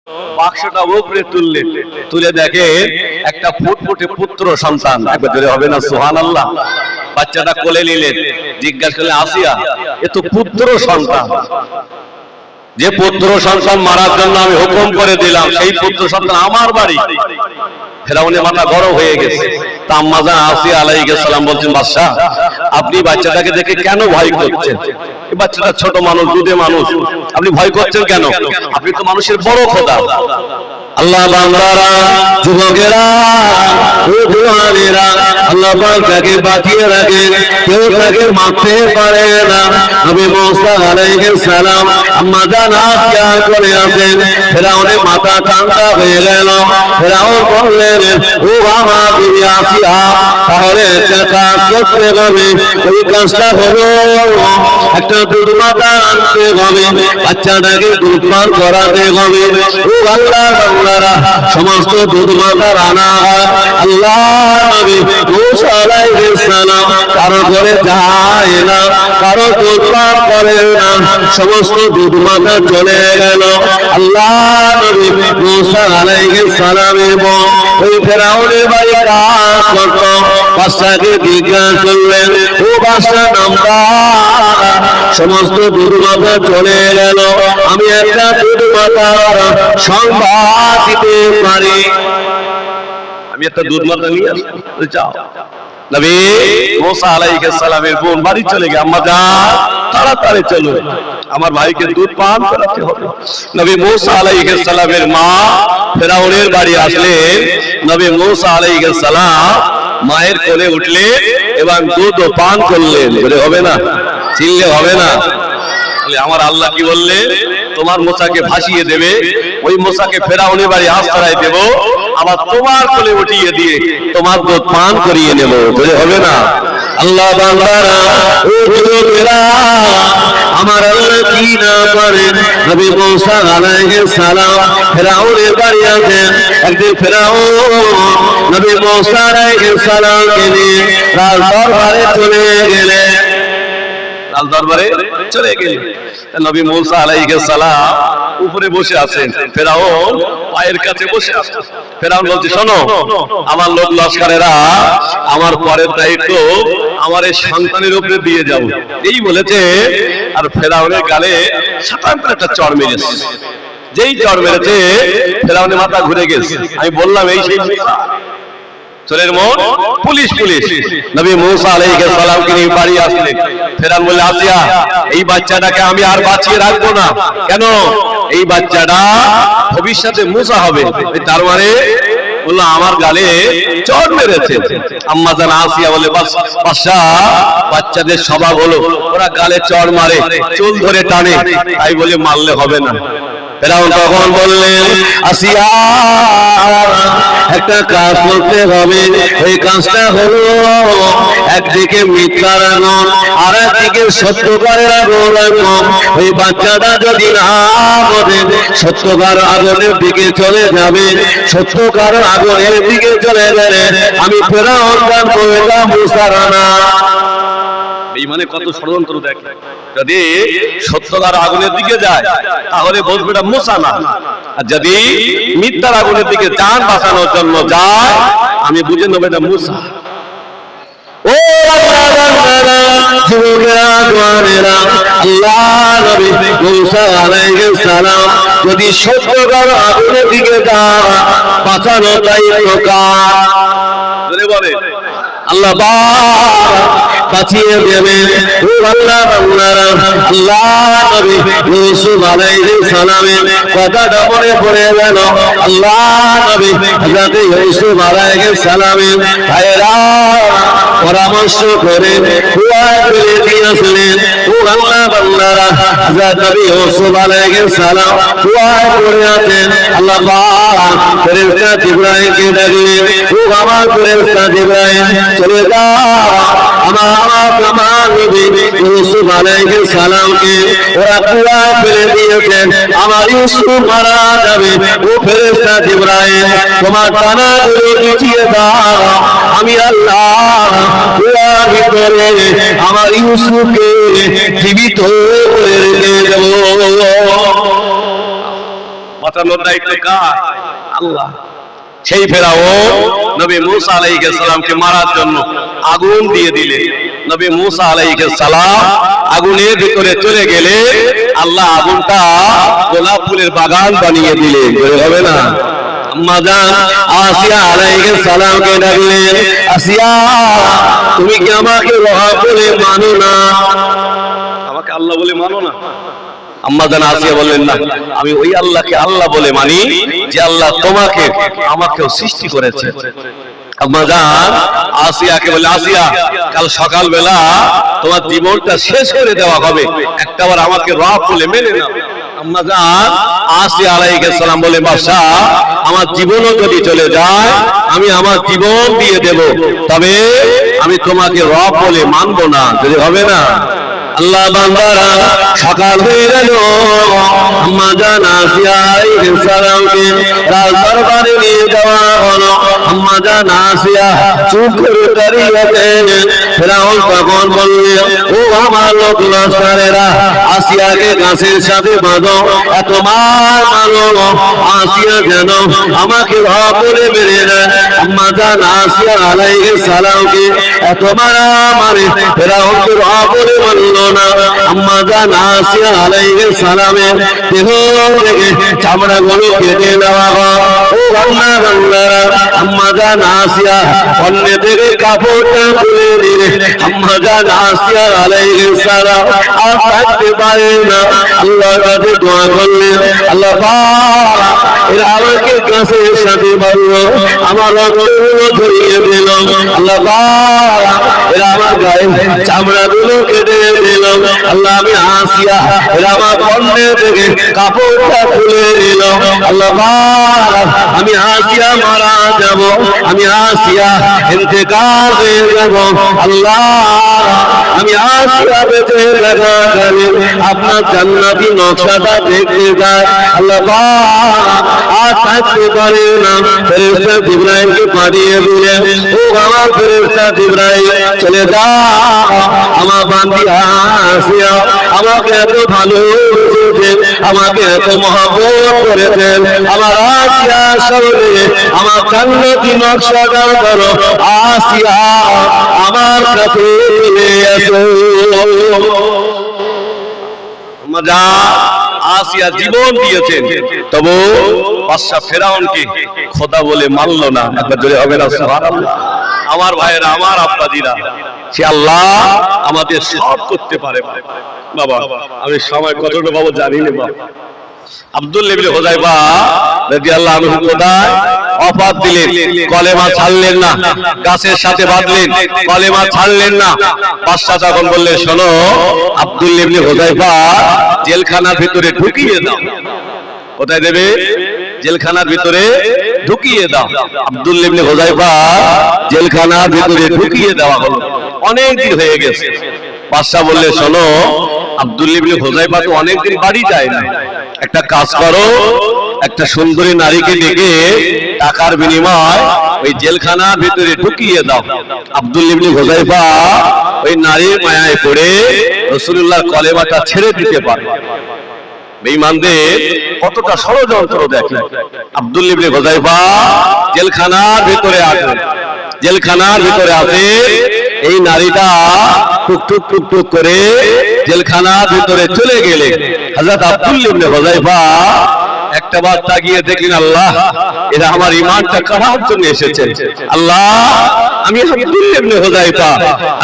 বাক্সটা উপরে তুললেন, তুলে দেখে একটা ফুটফুটে পুত্র সন্তান। একবার জোরে হবে না সুবহানাল্লাহ? বাচ্চাটা কোলে নিলেন, জিজ্ঞাসা করলেন আসিয়া এ তো পুত্র সন্তান, যে পুত্র সন্তান মারার জন্য আমি হুকুম করে দিলাম সেই পুত্র সন্তান আমার বাড়ি। ফেরাউনের মাথা গরম হয়ে গেছে। তা আম্মা জান আসিয়া আলাইহিস সালাম বলছেন বাদশা আপনি বাচ্চাটাকে দেখে কেন ভয় করছেন? এই বাচ্চাটা ছোট মানুষ, দুধে মানুষ, আপনি ভয় করছেন কেন? আপনি তো মানুষের বড় খোদা। আল্লাহ বান্দারা, যুবকেরা, ও জওয়ানেরা, আল্লাহ পাক তাকে বাঁচিয়ে রাখে, কেউ তাকে মারতে পারে না। নবী মুসা আলাইহিস সালাম আম্মা জান আসিয়া করে আছেন, ফেরাউনের মাথা ঠান্ডা হয়ে গেল। ফেরাউন বললেন ও আমার বিবি আসিয়া, তাহলে একটা কাজ করতে হবে, ওই কাজটা হলো একটা দুধ মাথা আনতে হবে, বাচ্চাটাকে দুধ পান করাতে হবে। ও আল্লাহ বান্দারা, সমস্ত দুধ মাথা রানা আল্লাহ নবী মুসা আলাইহিস সালাম কারো ঘরে যায় না, কারো দুধ পান করে না, সমস্ত দুধ মাথা চলে গেল। আল্লাহ নবী মুসা আলাইহিস সালামের বউ ওই ফেরাউনের বাড়ি কাজ করত। বাদশাকে জিজ্ঞাসা করলেন ও বাদশা নামটা, সমস্ত দুধ মাথা চলে গেল, আমি একটা দুধ মাথার সংবাদ দিতে পারি, আমি একটা দুধ মাথা নিয়ে আসবো, যাও। নবী মুসা আলাইহিস সালামের বোন বাড়ি চলে গেল, আম্মা যান তাড়াতাড়ি চলো, আমার ভাইকে দুধ পান করাতে হবে। নবী মুসা আলাইহিস সালামের মা ফেরাউনের বাড়ি আসলেন। নবী মুসা আলাইহিস সালাম মায়ের কোলে উঠলেন এবং দুধ পান করলেন। বলে হবে না, চিনলে হবে না। আমার আল্লাহ কি বললেন? তোমার মুসাকে ভাসিয়ে দেবে, ওই মুসাকে ফেরাউনের বাড়ি আশ্রয় দেব, আবার তোমার কোলে উঠিয়ে দিয়ে তোমার দুধ পান করিয়ে নেব। বলে হবে না। আল্লাহ বান্দারা, ও যুবকেরা, আমার আল্লাহ কি না করেন? নবী মুসা আলাইহিস সালাম ফেরাউনের বাড়ি আছেন। একদিন ফেরাউন নবী মুসা আলাইহিস সালামকে নিয়ে রাজ দরবারে চলে গেলেন, রাজ দরবারে চলে গেলেন। নবী মুসা আলাইহিস সালাম উপরে বসে আছেন, ফেরাউন পায়ের কাছে বসে আছে। ফেরাউন বলছে শোনো, আমার লোক লস্করেরা আমার পরের দায়িত্ব আমার এই সন্তানের উপরে দিয়ে যাও, এই বলেছে। আর ফেরাউনের গালে সাতাম করে একটা চড় মেরেছে। যেই চড় মেরেছে ফেরাউনের মাথা ঘুরে গেছে। আমি বললাম এই সেই চোরের মন পুলিশ পুলিশ। নবী মুসা আলাইহিস সালামকে নিয়ে বাড়ি আসলেন। ফেরাউন বলে আসিয়া এই বাচ্চাটাকে আমি আর বাঁচিয়ে রাখবো না। কেন? এই বাচ্চাটা ভবিষ্যতে মুসা হবে। তার মানে বললো আমার গালে চড় মেরেছে। আম্মা জান আসিয়া বলে বাদশা বাচ্চাদের স্বভাব হলো ওরা গালে চড় মারে, চুল ধরে টানে, তাই বলে মারলে হবে না। ফেরাউন তখন বললেন আসিয়া একটা কাজ করতে হবে, ওই কাজটা হলো একদিকে মিথ্যার আগুন আর একদিকে সত্যকারের আগুন। ওই বাচ্চাটা যদি না বোঝে সত্যকার আগুনের দিকে চলে যাবে, সত্যকার আগুনের দিকে চলে গেলে আমি ফেরাউন গান করলাম মুসারানা। এই মানে কত ষড়যন্ত্র দেখে। যদি সত্যকার আগুনের দিকে যায় তাহলে বলবে এটা মুসা না, আর যদি মিথ্যার আগুনের দিকে জান বাঁচানোর জন্য যায় আমি বুঝে নেব এটা মুসা। ও যদি সত্যকার আগুনের দিকে যায় বাঁচানো দায়িত্ব কার? বলে আল্লাহ বাঁচিয়ে দেবেন। আল্লাহ নবী ইউসুফ আলাইহিস সালামের কথাটা মনে পড়ে গেল। আল্লাহ নবী হযরত ইউসুফ আলাইহিস সালামের ভাইরা পরামর্শ করে কুয়া ফেলে দিয়েছিলেন। ও আল্লাহ বান্দারা, হযরত নবী ইউসুফ আলাইহিস সালাম কুয়ায় পড়ে আছেন। আল্লাহ পাক ফেরেশতা জিবরাইলকে ডাকলেন, ও আমার ফেরেশতা জিবরাইল চলে যাও, আমার নবী ইউসুফ আলাইহিস সালামকে ওরা কুয়ায় ফেলে দিয়েছেন, আমার ইউসুফ মারা যাবে। ও ফেরেশতা জিবরাইল তোমার ডানাগুলো বিছিয়ে দাও, আমি আল্লাহ কুয়ার ভিতরে আমার ইউসুফকে জীবিত করে রেখে দেব। বাঁচানোর দায়িত্ব কার? আল্লাহ। সেই ফেরাউন নবী মূসা আলাইহিস সালামকে মারার জন্য আগুন দিয়ে দিলেন। নবী মূসা আলাইহিস সালাম আগুনের ভিতরে চলে গেলে আল্লাহ আগুনটা গোলাপ ফুলের বাগান বানিয়ে দিলেন। হবে না? আম্মা জান আসিয়া আলাইহিস সালামকে ডাকলেন, আসিয়া তুমি কি আমাকে রব বলে মানো না? আমাকে আল্লাহ বলে মানো না? আম্মা জান আসিয়া বললেন, না, আমি ওই আল্লাহকে আল্লাহ বলে মানি যে আল্লাহ তোমাকে আমাকেও সৃষ্টি করেছে। আম্মা জান আসিয়াকে বলে, আসিয়া কাল সকালবেলা তোমার জীবনটা শেষ করে দেওয়া হবে, একটাবার আমাকে রব বলে মেনে নাও। আম্মা জান আসিয়া আলাইহিস সালাম বলে, বাদশা আমার জীবনও যদি চলে যায় আমি আমার জীবন দিয়ে দেব, তবে আমি তোমাকে রব বলে মানবো না। যদি হবে না? আল্লাহ বান্দারা সকাল হয়ে গেল, আম্মা জান আসিয়া আলাইহিস সালামকে রাজ দরবারে নিয়ে যাওয়া হলো। আম্মা জান আসিয়া চুপ করে দাঁড়িয়ে আছেন। ফেরাউন তখন বললেন, ও আমার লোক লস্করেরা, আসিয়াকে গাছের সাথে বাঁধো, এত মার মারো আসিয়া যেন আমাকে রব বলে মেনে নেয়। আম্মা জান আসিয়া আলাইহিস সালামকে এত মারা মারে ফেরাউনকে রব বলে মানল না। আম্মা জান আসিয়া আলাইহিস সালামের দেহ থেকে চামড়াগুলো কেটে নেওয়া হয়। ও বান্দারা, আম্মা জান আসিয়া অন্য থেকে কাপড়টা খুলে দিলে আম্মা জান আসিয়া আলাইহিস সালাম আর থাকতে পারে না। আল্লাহর কাছে দোয়া করলেন, আল্লাহ পাক এরা আমাকে গাছের সাথে বাঁধলো, আমার রক্তগুলো ঝরিয়ে দিল। আল্লাহ পাক এরা আমার গায়ে চামড়াগুলো কেটে দিল। আল্লাহ আমি আসিয়া এরা আমার কর্ণে থেকে কাপড়টা খুলে দিল। আল্লাহ পাক আমি আসিয়া মারা যাব, আমি আসিয়া ইন্তেকাল হয়ে যাব। আল্লাহ আমি আসিয়া বেঁচে থাকা কালীন আপনার জান্নাতি নকশাটা দেখতে যাই। আল্লাহ পাক আর থাকতে পারে না, ফেরেশতা জিবরাইলকে পাঠিয়ে দিলেন, ও আমার ফেরেশতা জিবরাইল চলে যাও, আমার বান্দি আসিয়া আমাকে এত ভালোবেসেছেন, আমাকে এত মহব্বত করেছেন, আমার আসিয়া সামনে আমার জান্নাতি নকশাটা করো, আসিয়া আমার কাছে চলে এসো। আসিয়া জীবন দিয়েছেন, তবু বাদশা ফেরাউনকে খোদা বলে মানলো না। একবার জোরে হবে না সুবহানাল্লাহ? আমার ভাইয়েরা, আমার আব্বাজিরা, সে আল্লাহ আমাদের সব করতে পারে। বাবা আমি সময় কতটা পাবো জানি না। বাবা আব্দুল্লাহ ইবনে হুযায়ফা রাদিয়াল্লাহু আনহু কোথায় অফাত দিলেন, কলেমা ছাড়লেন না, গাছের সাথে বাঁধলেন, কলেমা ছাড়লেন না। বাদশা তখন বললেন, শোনো আব্দুল্লাহ ইবনে হুযায়ফা জেলখানার ভিতরে ঢুকিয়ে দাও। কোথায় দেবে? জেলখানার ভিতরে ঢুকিয়ে দাও। আব্দুল্লাহ ইবনে হুযায়ফা জেলখানার ভিতরে ঢুকিয়ে দেওয়া হলো। অনেক দিন হয়ে গেছে। বাদশা বললে, শোনো আব্দুল্লাহ ইবনে হুযায়ফা তো অনেকদিন বাড়ি যায় না, একটা কাজ করো, একটা সুন্দরী নারীকে ডেকে টাকার বিনিময় ওই জেলখানার ভিতরে ঢুকিয়ে দাও। আব্দুল্লাহ ইবনে হুযায়ফা ওই নারীর মায়ায় পড়ে রাসূলুল্লাহর কলেমাটা ছেড়ে দিতে পারে। বেঈমানদের কতটা ষড়যন্ত্র দেখে। আব্দুল্লাহ ইবনে হুযায়ফা জেলখানার ভিতরে আসে, জেলখানার ভিতরে আসে, এই নারীটা টুকটুক টুকটুক করে জেলখানার ভিতরে চলে গেলে হযরত আব্দুল্লাহ ইবনে হুযায়ফা একটা বার তাকিয়ে দেখলেন, আল্লাহ এরা আমার ঈমানটা কাড়ার জন্য এসেছে। আল্লাহ আমি আব্দুল্লাহ ইবনে হুযায়ফা,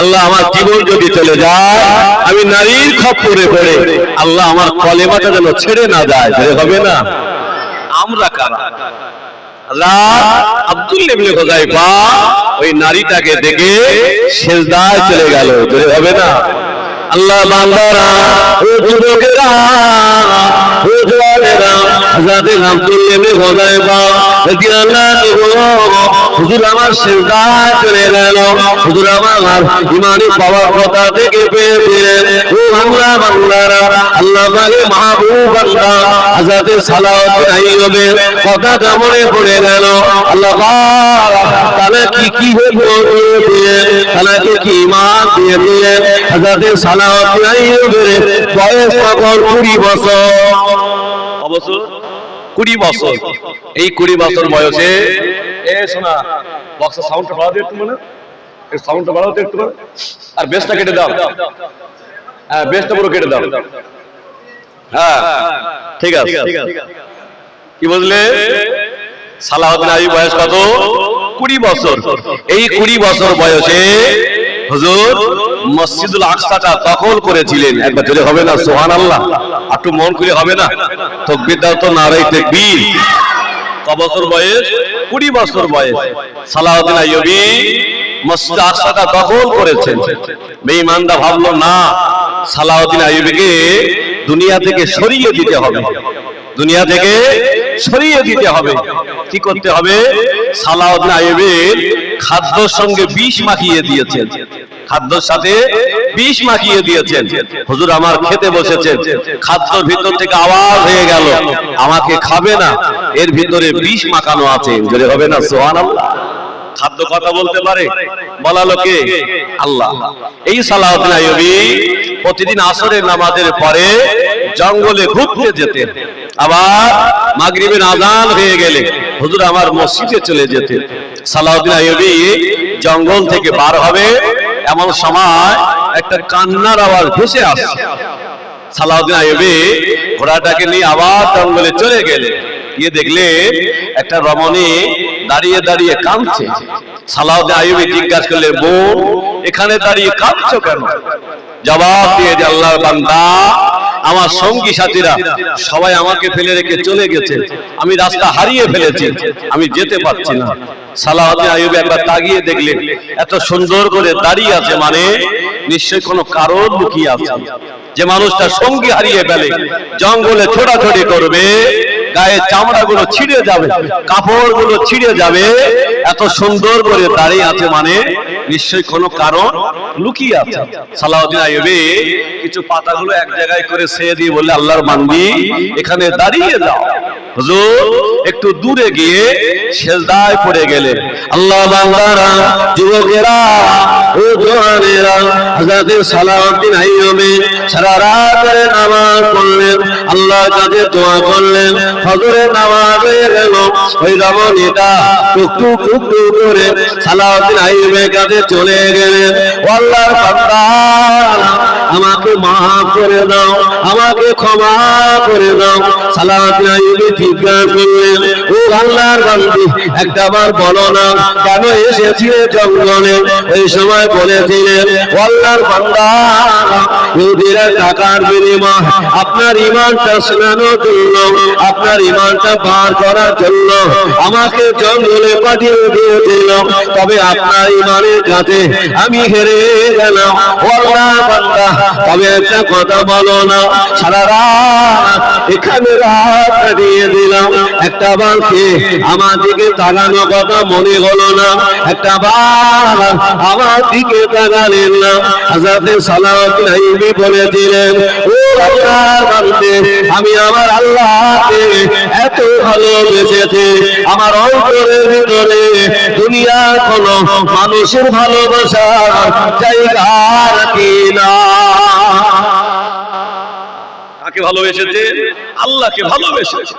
আল্লাহ আমার জীবন যদি চলে যায়, আমি নারীর খপ্পরে পড়ে, আল্লাহ আমার কলেমাটা যেন ছেড়ে না যায়। হবে না? আমরা কারা? আল্লাহ আব্দুল্লাহ ইবনে হুযায়ফা ওই নারীটাকে দেখে সিজদায় চলে গেল। হবে না? আল্লাহ বান্দারা, ও যুবকেরা, ও জওয়ানেরা, হযরত আব্দুল্লাহ ইবনে হুযায়ফা রাদিয়াল্লাহু আনহু হুজুর আমার সিজদায় চলে গেল। হুজুর আমার ঈমানি পাওয়ার কথা থেকে পেয়ে দিলেন। ও আল্লাহ বান্দারা, আল্লাহ পাকের মাহবুব বান্দা হযরত সালাউদ্দিন আইয়ুবের কথা কেমনে পড়ে গেল। আল্লাহ পাক তাহলে কি হলো দিয়ে তাহলে কি ঈমান দিয়ে দিয়ে হযরত সালাউদ্দিন আইয়ুবের বয়স তখন 20 বছর। 20 বছর। এই 20 বছর বয়সে শোনা বক্সের সাউন্ডটা বাড়াও একটু, মানে এই সাউন্ডটা বাড়াও একটু, আর বেসটা কেটে দাও। হ্যাঁ, বেসটা পুরো কেটে দাও। হ্যাঁ ঠিক আছে। কি বুঝলে? সালাউদ্দিন আইয়ুবী বয়স কত? 20 বছর। এই 20 বছর বয়সে হুজুর মসজিদুল আকসাটা দখল করেছিলেন। একবার জোরে হবে না সুবহানাল্লাহ? একটু মন খুলে হবে না? তাকবীর দাও তো, নারায়ে তাকবীর। ক বছর বয়স? 20 বছর বয়স। সালাউদ্দিন আইয়ুবী মসজিদ আকসাটা দখল করেছেন। বেঈমানরা ভাবলো না, সালাউদ্দিন আইয়ুবীকে দুনিয়া থেকে সরিয়ে দিতে হবে, দুনিয়া থেকে সরিয়ে দিতে হবে। কি করতে হবে? সালাউদ্দিন আইয়ুবীর খাদ্যের সঙ্গে বিষ মাখিয়ে দিয়েছেন, খাদ্যের সাথে বিষ মাখিয়ে দিয়েছেন। হুজুর আমার খেতে বসেছেন, খাদ্যের ভিতর থেকে আওয়াজ হয়ে গেল আমাকে খাবে না, এর ভিতরে বিষ মাখানো আছে। যদি হবে না সুবহানাল্লাহ? খাদ্য কথা বলতে পারে? বলালো কে? আল্লাহ। এই সালাউদ্দিন আইয়ুবী প্রতিদিন আসরের নামাজের পরে জঙ্গলে ঘুরতে যেতেন, আবার মাগরিবের আযান হয়ে গেলে হুজুর আমার মসজিদে চলে যেতেন। সালাউদ্দিন আইয়ুবী জঙ্গল থেকে বার হবে, এমন সময় একটা কান্নার আওয়াজ ভেসে আসে। সালাউদ্দিন আইয়ুবী ঘোড়াটাকে নিয়ে আবার জঙ্গলে চলে গেলেন। গিয়ে দেখলেন একটা রমণী দাঁড়িয়ে দাঁড়িয়ে কাঁদছে। সালাউদ্দিন আইয়ুবী জিজ্ঞাসা করলেন, বোন এখানে দাঁড়িয়ে কাঁদছো কেন? জবাব দিয়ে যে, আল্লাহর বান্দা, আমার সঙ্গী সাথীরা সবাই আমাকে ফেলে রেখে চলে গেছে, আমি রাস্তা হারিয়ে ফেলেছি, আমি যেতে পারছি না। সালাউদ্দিন আইয়ুবী একবার তাকিয়ে দেখলেন এত সুন্দর করে দাঁড়িয়ে আছে, মানে নিশ্চয়ই কোনো কারণ লুকিয়ে আছে। যে মানুষটা সঙ্গী হারিয়ে ফেলে জঙ্গলে ছোটাছুটি করবে, গায়ে চামড়াগুলো ছিঁড়ে যাবে, কাপড়গুলো ছিঁড়ে যাবে, এত সুন্দর করে দাঁড়িয়ে আছে, মানে নিশ্চয়ই কোনো কারণ লুকিয়ে আছে। সালাউদ্দিন আইয়ুবী কিছু পাতাগুলো এক জায়গায় করে ছেয়ে দিয়ে বললে, আল্লাহর বান্দি এখানে দাঁড়িয়ে যাও। হুজুর একটু দূরে গিয়ে সেজদায় পড়ে গেলেন। আল্লাহ বান্দারা, যুবকেরা ও জওয়ানেরা, হযরত সালাউদ্দিন আইয়ুবী সারা রাত ধরে নামাজ পড়লেন, আল্লাহর কাছে দোয়া করলেন। ফজরের নামাজ হয়ে গেল, ওই রমণীটা টুকটুক টুকটুক করে সালাউদ্দিন আইয়ুবের কাছে চলে গেলেন। আল্লাহর বান্দা আমাকে মাফ করে দাও, আমাকে ক্ষমা করে দাও। সালাউদ্দিন আইয়ুবী জিজ্ঞাসা করলেন, ও আল্লাহর বান্দি একটাবার বলো না কেন এসেছিলে জঙ্গলে? এই সময় বলেছিলেন, আল্লাহর বান্দা ইহুদিরা টাকার বিনিময়ে আপনার ঈমানটা শোনানোর জন্য, আপনার ঈমানটা বার করার জন্য আমাকে জঙ্গলে পাঠিয়ে দিয়েছিল, তবে আপনার ঈমানের কাছে আমি হেরে গেলাম। আল্লাহর বান্দা তবে একটা কথা বলো না, সারা রাত এখানে রাত কাটিয়ে দিলাম, একটা বার কে আমার দিকে তাকানো কথা মনে হলো না, একটা বার আমার দিকে তাকালেন না। হযরত সালাউদ্দিন আইয়ুবী বলেছিলেন, ও আল্লাহর বান্দে, আমি আমার আল্লাহকে এত ভালোবেসেছি, আমার অন্তরের ভিতরে দুনিয়ার কোনো মানুষের ভালোবাসার জায়গা রাখি না। কাকে ভালোবেসেছে? আল্লাহকে ভালোবেসেছে।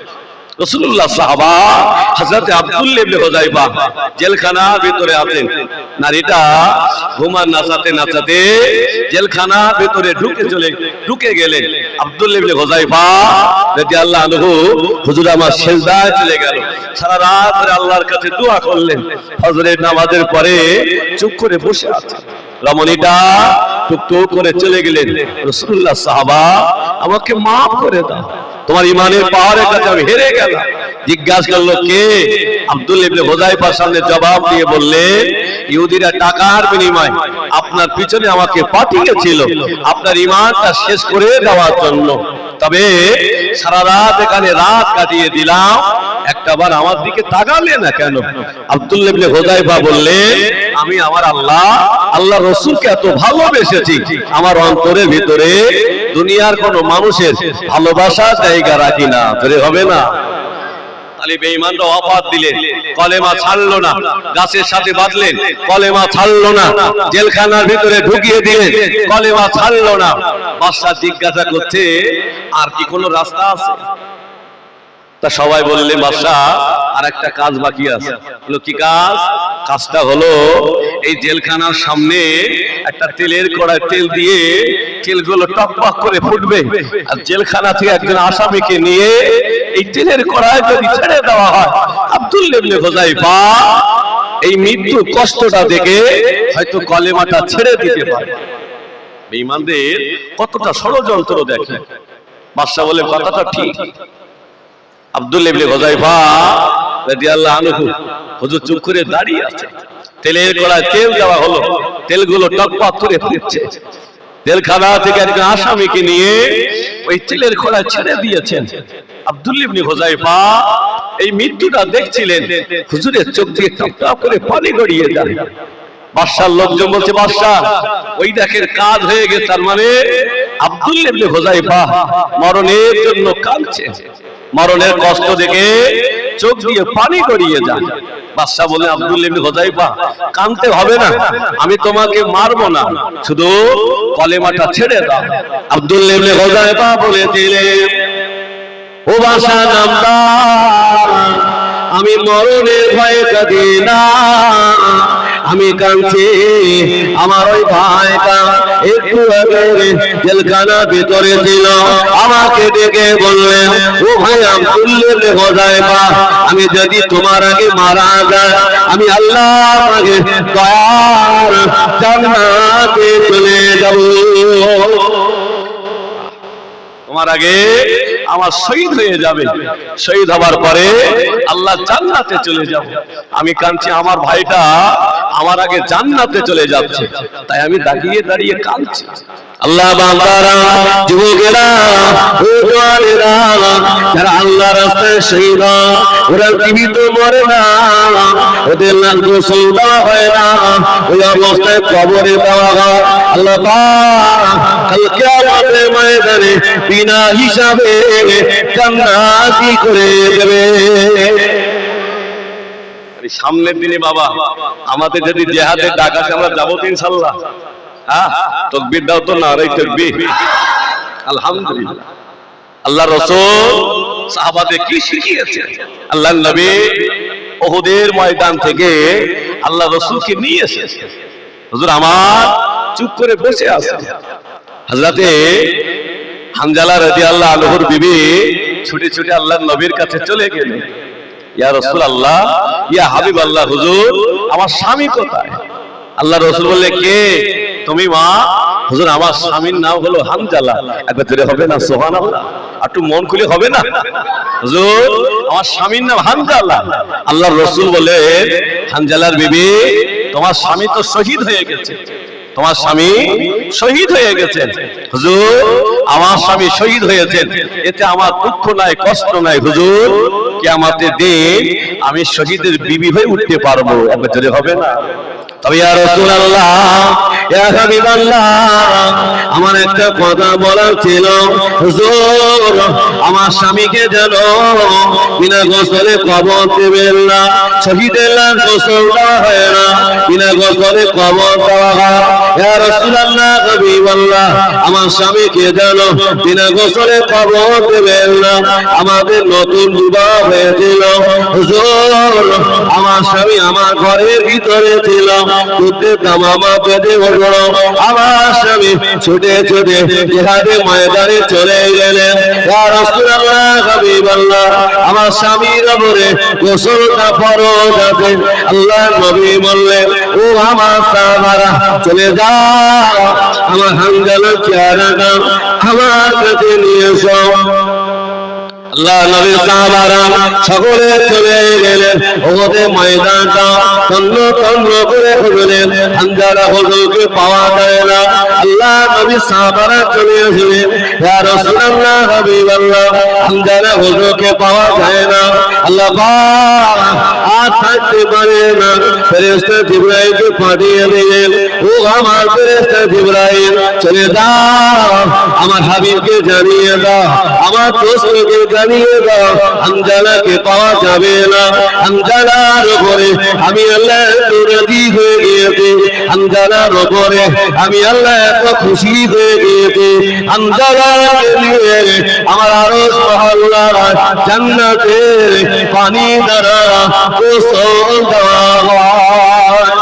রাসূলুল্লাহ সাহাবা হযরত আব্দুল্লাহ ইবনে হুযায়ফা জেলখানার ভিতরে আছেন, নারীটা ঘুমান নাচাতে নাচাতে জেলখানার ভিতরে ঢুকে গেলেন। আব্দুল্লাহ ইবনে হুযায়ফা রাদিয়াল্লাহু আনহু হুজুর আমার সিজদায় চলে গেল, সারা রাত ধরে আল্লাহর কাছে দোয়া করলেন। ফজরের নামাজের পরে চুপ করে বসে আছেন, রমণীটা টুকটুক করে চলে গেলেন। রাসূলুল্লাহ সাহাবা আমাকে মাফ করে দাও, তোমার ইমানের পাওয়ারের কাছে আমি হেরে গেলাম। জিজ্ঞাসা করলো কে? আব্দুল্লাহ ইবনে হুযায়ফার সামনে জবাব দিয়ে বললেন, ইহুদিরা টাকার বিনিময়ে আপনার পিছনে আমাকে পাঠিয়েছিল আপনার ইমানটা শেষ করে দেওয়ার জন্য, তবে সারা রাত এখানে রাত কাটিয়ে দিলাম, একটাবার আমার দিকে তাকালে না কেন? আব্দুল্লাহ ইবনে হুযায়ফা বললেন, আমি আমার আল্লাহ রাসূলকে এত ভালোবেসেছি, আমার অন্তরের ভিতরে দুনিয়ার কোন মানুষের ভালোবাসার জায়গা রাখি না। ধরে হবে না? তাহলে বেঈমানরা অপবাদ দিলেন, কলেমা ছাড়লো না, গাছের সাথে বাঁধলেন, কলেমা ছাড়লো না, জেলখানার ভিতরে ঢুকিয়ে দিলেন, কলেমা ছাড়লো না। বাদশা জিজ্ঞাসা করছে, আর কি কোনো রাস্তা আছে? তা সবাই বললেন বাদশাহ আর একটা কাজ বাকি আছে। হলো কি কাজ? কাজটা হলো এই জেলখানার সামনে একটা তেলের কড়ায় তেল দিয়ে তেলগুলো টকটক করে ফুটবে, আর জেলখানা থেকে একজন আসামিকে নিয়ে এই তেলের কড়ায় যদি ছেড়ে দেওয়া হয়, আব্দুল্লাহ ইবনে হুযায়ফা এই মৃত্যু কষ্টটা দেখে হয়তো কলেমাটা ছেড়ে দিতে পারে। বেঈমানদের কতটা ষড়যন্ত্র দেখে। বাদশা বলে কথাটা ঠিক। আব্দুল্লাহ ইবনে হুযায়ফা রাদিয়াল্লাহু আনহু হুজুর চুপ করে দাঁড়িয়ে আছে। তেলের কড়ায় তেল দেওয়া হলো, তেলগুলো টকটক করে ফুটছে। তেলখানা থেকে একজন আসামিকে নিয়ে ওই তেলের কড়ায় ছেড়ে দিয়েছেন। আব্দুল্লাহ ইবনে হুযায়ফা এই মৃত্যুটা দেখছিলেন, হুজুরের চোখ দিয়ে টকটক করে পানি গড়িয়ে যায়। বাদশার লোকজন বলছে বাদশা ওই দেখের কাজ হয়ে গেছে, তার মানে আব্দুল্লাহ ইবনে হুযায়ফা মরণের জন্য কাঁদছে, মরণের কষ্ট দেখে চোখ দিয়ে পানি গড়িয়ে যায়। বাদশা বলে আব্দুল্লাহ ইবনে হুযায়ফা কাঁদতে হবে না, আমি তোমাকে মারবো না, শুধু কলেমাটা ছেড়ে দাও। আব্দুল্লাহ ইবনে হুযায়ফা বলে দিলেন ও বাদশা নামদার, আমি মরণের ভয়ে কাঁদি না, আমি কাঁদছি আমার ওই ভাইটা একটু আগে জেলখানার ভিতরে ছিল, আমাকে ডেকে বললেন ও ভাই আব্দুল্লাহ ইবনে হুযায়ফা, আমি যদি তোমার আগে মারা যায় আমি আল্লাহর আগে দয়ার জান্নাতে চলে যাব, তোমার আগে আমার শহীদ হয়ে যাবে, শহীদ হবার পরে আল্লাহ জান্নাতে চলে যাব। আমি কাঁদছি আমার ভাইটা আমার আগে জান্নাতে চলে যাচ্ছে, তাই আমি দাঁড়িয়ে দাঁড়িয়ে কাঁদছি। আল্লাহ বান্দারা, যুবকেরা, ও জওয়ানেরা, যারা আল্লাহর রাস্তায় শহীদ হয় ওরা জীবিত মরে না, ওদের না গোসল দেওয়া হয় না, ওই অবস্থায় কবরে দেওয়া হয়। আল্লাহ পাক কাল কিয়ামতের ময়দানে বিনা হিসাবে জান্নাতি করে দেবে। সামনের দিনে বাবা আমাদের যদি জিহাদের ডাক আসে আমরা যাবো তো ইনশাআল্লাহ। হ্যাঁ, তাকবীর দাও তো, নারায়ে তাকবীর। আলহামদুলিল্লাহ। আল্লাহ রাসূল সাহাবাদের কি শিখিয়েছেন? আল্লাহর নবী উহুদের ময়দান থেকে আল্লাহ রাসূলকে নিয়ে এসেছেন। হুজুর আমার চুপ করে বসে আছে। হযরতে হানজালা রাদিয়াল্লাহু আনহুর বিবি ছুটে ছুটে আল্লাহর নবীর কাছে চলে গেলেন। ইয়া রাসূলুল্লাহ, ইয়া হাবিবাল্লাহ, হুজুর আমার স্বামী কোথায়? আল্লাহ রাসূল বললেন কে তুমি? মা। হুজুর আমার স্বামীর নাম হলো হানজালা। একবার জোরে হবে না সুবহানাল্লাহ? একটু মন খুলে হবে না? হুজুর আমার স্বামীর নাম হানজালা। আল্লাহর রাসূল বলেন হানজালার বিবি তোমার স্বামী তো শহীদ হয়ে গেছে, তোমার স্বামী শহীদ হয়ে গেছেন। হুজুর আমার স্বামী শহীদ হয়েছেন, এতে আমার দুঃখ নাই, কষ্ট নাই। হুজুর কিয়ামতের দিন আমি শহীদের বিবি হয়ে উঠতে পারবো। একবার জোরে হবে না? তবে ইয়া রাসূলুল্লাহ, ইয়া হাবিবাল্লাহ, আমার একটা কথা বলার ছিল। হুজুর আমার স্বামীকে যেন বিনা গোসলে কবর দেবেন না, শহীদের লাশ গোসল দেওয়া হয় না, বিনা গোসলে কবর দেওয়া হয়। ইয়া রাসূলুল্লাহ, হাবিবাল্লাহ, আমার স্বামীকে যেন বিনা গোসলে কবর দেবেন না। আমাদের নতুন বিবাহ হয়েছিল হুজুর, আমার স্বামী আমার ঘরের ভিতরে ছিল, দুধের দামামা পেটে উঠল, আমার স্বামী ছুটে ছুটে জিহাদে ময়দানে চলে গেলেন। ইয়া রাসূলুল্লাহ, হাবিবাল্লাহ, আমার স্বামীর উপরে গোসলটা ফরজ আছে। আল্লাহর নবী বললেন ও আমার সাহাবারা চলে যাও, আমার হানজালার চেহারাটা আমার কাছে নিয়ে এসো। আল্লাহ নবী সাহাবারা সকলে চলে গেলেন। ওদের ময়দানটা তন্ন তন্ন করে খুঁজলেন, হানজালা হুজুরকে পাওয়া যায় না। আল্লাহ নবী সাহাবারা চলে এসেছেন, ইয়া রাসূলুল্লাহ, হাবিবাল্লাহ, হানজালা হুজুরকে পাওয়া যায় না। আল্লাহ পাক আর থাকতে পারে না, ফেরেশতা জিবরাইলকে পাঠিয়ে দিলেন, ও আমার ফেরেশতা জিবরাইল চলে যাও, আমার হাবিবকে জানিয়ে দাও, আমার দোস্তকে জানিয়ে দাও হানজালাকে পাওয়া যাবে না। হানজালার উপরে আমি আল্লাহ রাজি হয়ে গিয়েছি। গিয়েছে আঞ্জানার উপরে আমি আল্লাহ এত খুশি হয়ে গিয়েছি আঞ্জানাকে নিয়ে আমার আরশ মহল্লার জান্নাতের পানি দ্বারা গোসল দেওয়া হয়।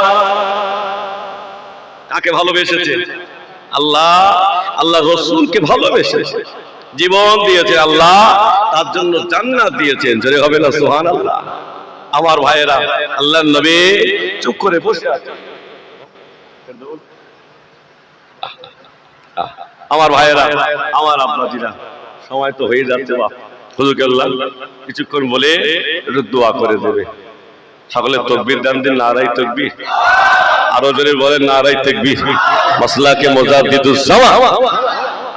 কাকে ভালোবেসেছে? আল্লাহ, আল্লাহ রাসূলকে ভালোবেসেছে, জীবন দিয়েছে আল্লাহ, তার জন্য জান্নাত দিয়েছেন। জোরে হবে না সুবহানাল্লাহ? আমার ভাইয়েরা, আল্লাহর নবী চুপ করে বসে আছে। আমার ভাইয়েরা, আমার আব্বাজিরা, সময় তো হয়ে যাচ্ছে, বাপ হুজুরকে আল্লাহ কিছুক্ষণ বলে একটু দোয়া করে দেবে। সকলে তাকবীর দান দিন, নারায়ে তাকবীর। আরো জোরে বলেন নারায়ে তাকবীর। মাসলাকে মুজাদ্দিদুস জামা।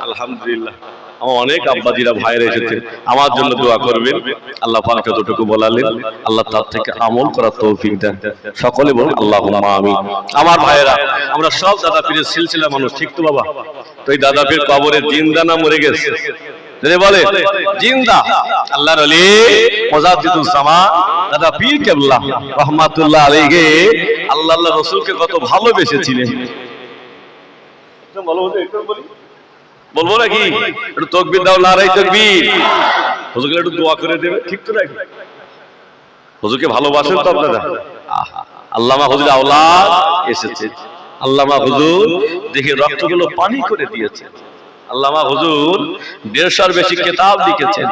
আলহামদুলিল্লাহ, আমার অনেক আব্বাজিরা ভাইরা এসেছে, আমার জন্য দোয়া করবেন। আল্লাহ পাক যতটুকু বলালেন আল্লাহ তার থেকে আমল করার তৌফিক দেন। সকলে বলুন আল্লাহুম্মা আমিন। আমার ভাইরা, আমরা সব দাদা পীরের সিলসিলা মানুষ, ঠিক তো বাবা? তো এই দাদা পীর কবরে জিন্দা না মরে গেছে? বলে জিন্দা। আল্লাহর ওলি মুজাদ্দিদুস জামান দাদা পীর কেবলা রাহমাতুল্লাহ আলাইহি আল্লাহ রাসূলকে কত ভালোবেসেছিলেন। বলবো নাকি? একটু তাকবীর দাও, নারায়ে তাকবীর। হুজুরকে একটু দোয়া করে দেবে, ঠিক তো নাকি? হুজুরকে ভালোবাসেন তো আপনারা? আল্লামা হুজুর আওলাদ এসেছে, আল্লামা হুজুর দেখে রক্তগুলো পানি করে দিয়েছে। আল্লামা হুজুর 150 বেশি কিতাব লিখেছেন।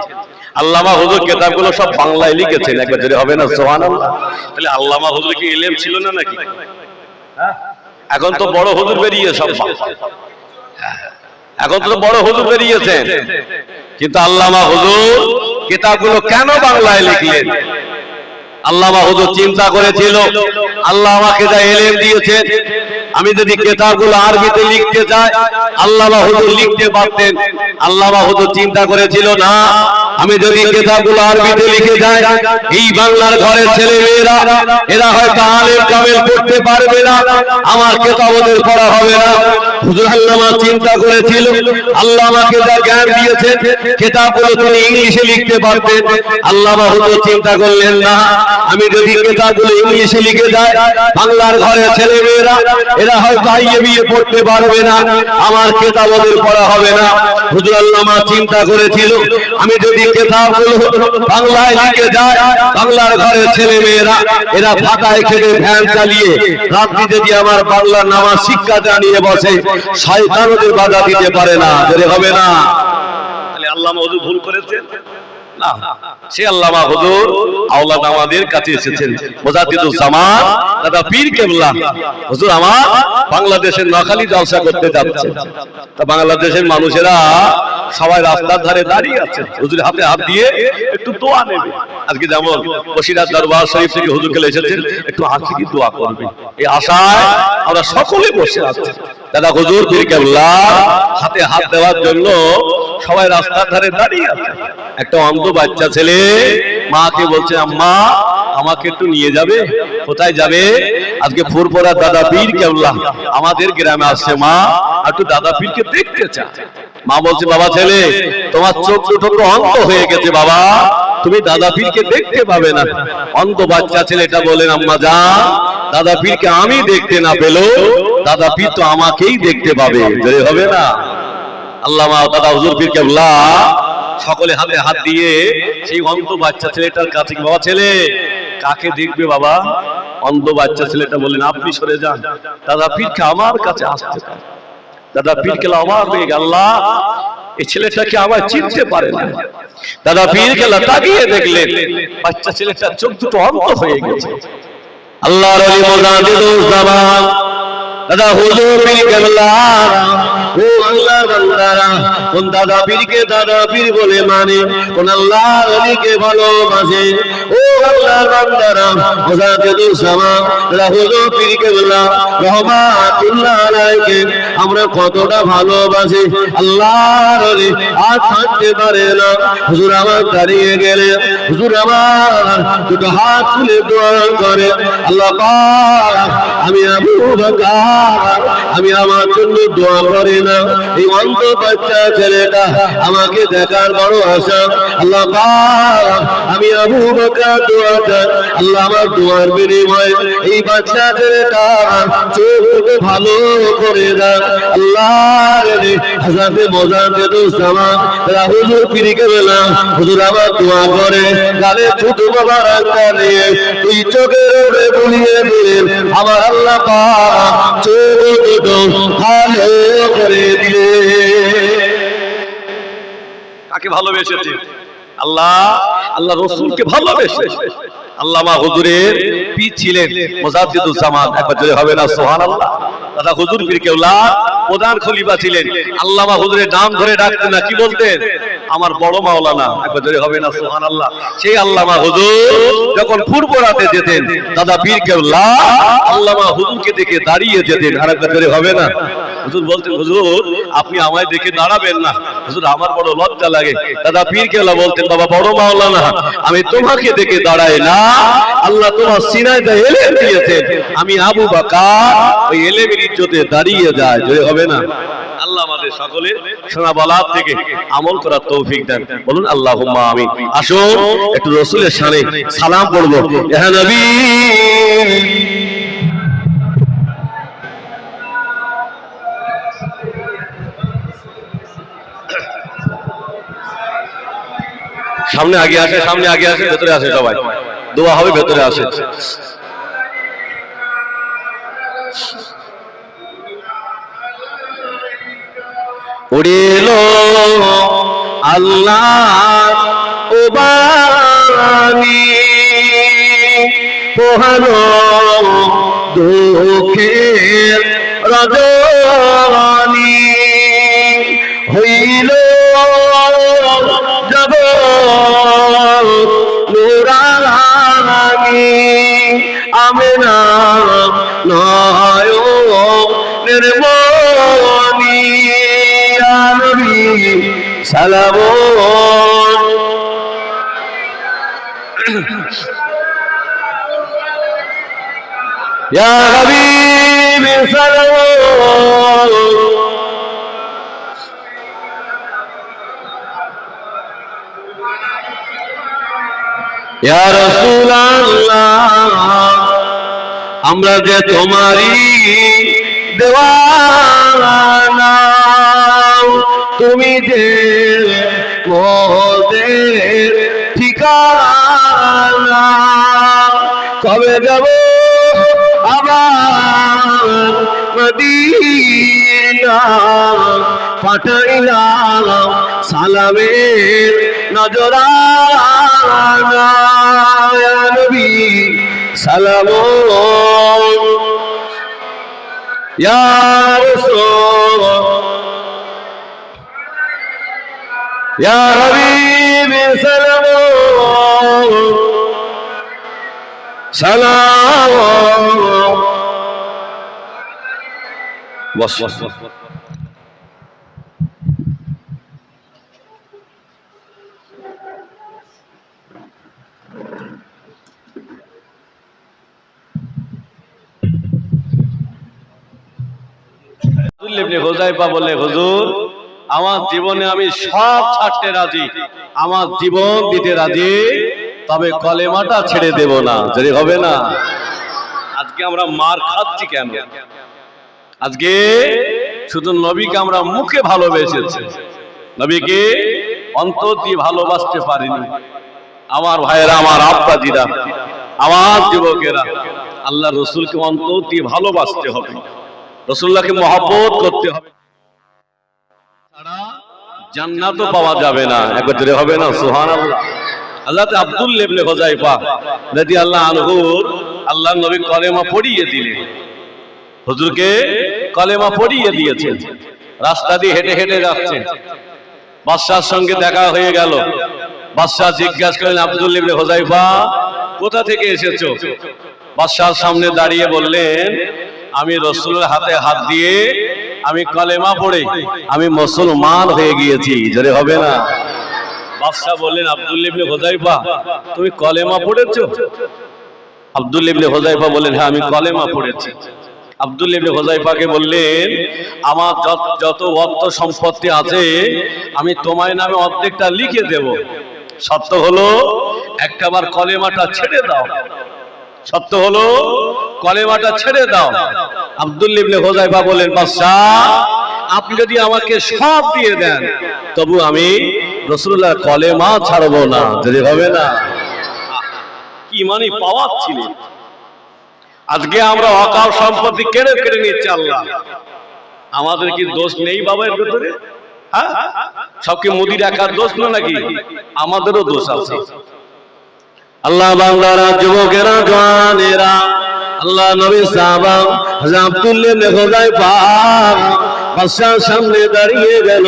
আল্লামা হুজুর কিতাবগুলো সব বাংলায় লিখেছেন। একবার যদি হবে না সুবহানাল্লাহ? তাহলে আল্লামা হুজুর কি ইলম ছিল না নাকি? এখন তো বড় হুজুর বেরিয়ে সব, এখন তো বড় হুজুর বেরিয়েছেন, কিন্তু আল্লামা হুজুর কিতাবগুলো কেন বাংলায় লিখলেন? আল্লামা হুজুর চিন্তা করেছিল, আল্লাহ আমাকে যা ইলম দিয়েছেন, আমি যদি কিতাবগুলো আরবিতে লিখতে চাই আল্লামা হুজুর লিখতে পারতেন। আল্লামা হুজুর চিন্তা করেছিল, না, আমি যদি কিতাবগুলো আরবিতে লিখে যাই এই বাংলার ঘরের ছেলে মেয়েরা এরা হয়তো আলেম কামেল করতে পারবে না, আমার কিতাব ওদের পড়া হবে না। হুজুর আল্লামা চিন্তা করেছিল, আল্লাহ আমাকে যা জ্ঞান দিয়েছেন কিতাবগুলো তিনি ইংলিশে লিখতে পারতেন। আল্লামা হুজুর চিন্তা করলেন, না, আমি যদি কিতাবগুলো ইংলিশে লিখে যাই বাংলার ঘরের ছেলে মেয়েরা এরা হয়তো আইএবিএ পড়তে পারবে না, আমার কিতাব ওদের পড়া হবে না। হুজুর আল্লামা চিন্তা করেছিল, আমি যদি কিতাবগুলো বাংলায় লিখে যাই বাংলার ঘরের ছেলে মেয়েরা এরা ফাটায় খেতে ভ্যান চালিয়ে রাত্রি যদি আমার বাংলার নামাজ শিক্ষা জানিয়ে বসে শয়তান ওদের বাধা দিতে পারে না। জোরে হবে না? তাহলে আল্লামা হুজুর ভুল করেছেন না, সে আল্লামা হুজুর আওলাদ আমাদের কাছে এসেছেন। মুজাদ্দিদুস জামান দাদা পীর কেবলা হুজুর আমার বাংলাদেশের নোয়াখালী জলসা করতে যাচ্ছে। তা বাংলাদেশের মানুষেরা সবাই রাস্তার ধারে দাঁড়িয়ে আছে, হুজুর হাতে হাত দিয়ে একটু দোয়া নেবে। আজকে যেমন বসিরহাট দরবার শরীফ থেকে হুজুর কে এসেছেন, একটু আখিরি দোয়া করবে, এই আশায় আমরা সকলে বসে আছি। দাদা হুজুর পীর কেবলা হাতে হাত দেওয়ার জন্য সবাই রাস্তার ধারে দাঁড়িয়ে আছে। একটা অন্ধ বাচ্চা ছেলে মাকে বলছে, আম্মা আমাকে একটু নিয়ে যাবে? কোথায় যাবে? আজকে ফুরফুরা দাদা পীর কেবলা আমাদের গ্রামে আসছে, মা একটু দাদা পীরকে দেখতে চায়। মা বলছে, বাবা ছেলে তোমার চোখ দুটো তো অন্ধ হয়ে গেছে বাবা, তুমি দাদা পীরকে দেখতে পাবে না। অন্ধ বাচ্চা ছেলেটা বলেন, আম্মা জান দাদা পীরকে আমি দেখতে না পেলেও দাদা পীর তো আমাকেই দেখতে পাবে। জোরে হবে না? আল্লামা দাদা হুজুর পীর কেবলা সকলে হাতে হাত দিয়ে সেই অন্ধ বাচ্চা ছেলেটার কাছে, বাবা ছেলে কাকে দেখবে বাবা? অন্ধ বাচ্চা ছেলেটা বললেন, আপনি সরে যান, দাদা পীরকে আমার কাছে আসতে পারে। দাদা পীর কেবলা আমার হয়ে গেল, আল্লাহ এই ছেলেটাকে আমার চিনতে পারে না। দাদা পীর কেবলা তাকিয়ে দেখলেন বাচ্চা ছেলেটার চোখ দুটো অন্ধ হয়ে গেছে। আল্লাহর ওলি মুজাদ্দিদুস জামান দাদা হুজুর পীর কেবলা, ও আল্লাহর বান্দারা, কোন দাদা পীরকে দাদা পীর বলে মানে, কোন আল্লাহর ওলিকে ভালোবাসে। ও আল্লাহর বান্দারা, মুজাদ্দিদুস জামান দাদা হুজুর পীর কেবলা রাহমাতুল্লাহ আলাইহি আমরা কতটা ভালোবাসি। আল্লাহর ওলি আর থাকতে পারে না। হুজুর আমার দাঁড়িয়ে গেলে হুজুর আমার দুটো হাত তুলে দোয়া করে, আল্লাহ পাক আমি আবু বকর আমি আমার জন্য দোয়া করে না, এই অন্ধ বাচ্চা ছেলেটা আমাকে দেখার বড় আশা। আল্লাহ পাক, আমি আবু বকর দোয়া চাই, আল্লাহ আমার দোয়ার বিনিময়ে এই বাচ্চা ছেলেটা চোখ ভালো করে দেন। আল্লাহ রে হাসাতে মজাতে দোস্তামা হুজুর ফিরে গেলাম, হুজুর আমার দোয়া করে গালে ছোট বাবা রাখা নিয়ে তুই চোখের উপরে বুলিয়ে দিলেন, আমার আল্লাহ পাক চোখ দুটো ভালো করে দিলে। কাকে ভালোবেসেছে? আল্লাহ, আল্লাহ রসুলকে ভালোবেসে। আল্লামা হুজুরের পীর ছিলেন মুজাদ্দিদুজ জামান, একবার জোরে হবে না সুবহানাল্লাহ। দাদা হুজুর পীর কেবলা প্রধান খলিফা ছিলেন। আল্লামা হুজুরের নাম ধরে ডাকতেন না, কি বলতেন? আমার বড় মাওলানা, একবার জোরে হবে না সুবহানাল্লাহ। সেই আল্লামা হুজুর যখন পূর্ব রাতে যেতেন, দাদা পীর কেবলা আল্লামা হুজুরকে দেখে দাঁড়িয়ে যেতেন, আর একবার জোরে হবে না। হুজুর বলতেন, হুজুর আপনি আমায় দেখে দাঁড়াবেন না, হুজুর আমার বড় লজ্জা লাগে। দাদা পীর কেবলা বলতেন, বাবা বড় মাওলানা আমি তোমাকে দেখে দাঁড়াই না, আল্লাহ তোমার সিনায় যা এলেম দিয়েছেন, আমি আবু বকর ওই এলেমের ইজ্জতে দাঁড়িয়ে যায়। জয় হবে না। আল্লাহ আমাদের সকলের শোনা বলার থেকে আমল করার তৌফিক দেন, বলুন আল্লাহুম্মা আমিন। আসুন একটু রাসূলের শানে সালাম পড়ব। ইয়া নবী সামনে আগে আসে, সামনে আগে আসে, ভেতরে আসে, সবাই দোয়া হবে, ভেতরে আসে। উড়িল আল্লাহ ও বাণী পোহানো দুঃখের রজনী হইল যাব নুরানি আমেনা নয়নের মনি ইয়া নবী সালামুন ইয়া হাবিবি সালামুন ইয়া রাসূলুল্লাহ আমরা যে তোমারই দেওয়ানা, তুমি যে মোদের ঠিকানা, কবে যাব আবার মদিনা, পাঠাইলাম সালামের নজরানা ইয়া নবী সালামুন ইয়া রাসূল ইয়া হাবিবি সালামুন সালাম। বস হুযায়ফা বলে, হুজুর আমার জীবনে আমি সব ছাড়তে রাজি, আমার জীবন দিতে রাজি, তবে কলেমাটা ছেড়ে দেব না। যদি হবে না। আজকে আমরা মার খাচ্ছি কেন? আজকে শুধু নবীকে আমরা মুখে ভালোবেসেছি, নবীকে অন্তর দিয়ে ভালোবাসতে পারিনি। আমার ভাইয়েরা, আমার আব্বাজিরা, আমার যুবকেরা, আল্লাহ রসুলকে অন্তর দিয়ে ভালোবাসতে হবে, রাসূলুল্লাহকে মহব্বত করতে হবে, জান্নাতও পাওয়া যাবে না। একবার জোরে হবে না সুবহানাল্লাহ। হযরত আব্দুল্লাহ ইবনে হুযায়ফা রাদিয়াল্লাহু আনহু আল্লাহর নবী কলেমা পড়িয়ে দিলেন, হুজুরকে কলেমা পড়িয়ে দিয়েছেন। রাস্তা দিয়ে হেঁটে হেঁটে যাচ্ছেন, বাদশার সঙ্গে দেখা হয়ে গেল। বাদশাহ জিজ্ঞাসা করলেন, আব্দুল্লাহ ইবনে হুযায়ফা কোথা থেকে এসেছো? বাদশার সামনে দাঁড়িয়ে বললেন, আমি রাসূলের হাতে হাত দিয়ে আমি কলেমা পড়ে আমি মুসলমান হয়ে গিয়েছি। জোরে হবে না। বাদশা বললেন, আব্দুল্লাহ ইবনে হুযায়ফা তুমি কলেমা পড়েছো? আব্দুল্লাহ ইবনে হুযায়ফা বললেন, হ্যাঁ আমি কলেমা পড়েছি। আব্দুল্লাহ ইবনে হুযায়ফাকে বললেন, আমার যত অর্থ সম্পত্তি আছে আমি তোমার নামে অর্ধেকটা লিখে দেব, শর্ত হলো একটাবার কলেমাটা ছেড়ে দাও, শর্ত হলো কলেমাটা ছেড়ে দাও। আব্দুল্লাহ ইবনে হুযায়ফা বলেন, বাদশাহ আপনি যদি আমাকে সব দিয়ে দেন তবু আমি রাসূলুল্লাহর কলেমা ছাড়বো না। যদি হবে না, কি মানে পাওয়ার ছিল। আজকে আমরা অকাল সম্পত্তি কেড়ে কেড়ে নিচ্ছে আল্লাহ, আমাদের কি দোষ নেই বাবা এর ভেতরে? হ্যাঁ, সব কি মোদির একার দোষ না নাকি? আমাদেরও দোষ আছে। আল্লাহ বান্দারা, যুবকেরা, জওয়ানেরা, আল্লাহ নবী সাহাবা হযরত আব্দুল্লাহ ইবনে হুযায়ফা বাদশার সামনে দাঁড়িয়ে গেল।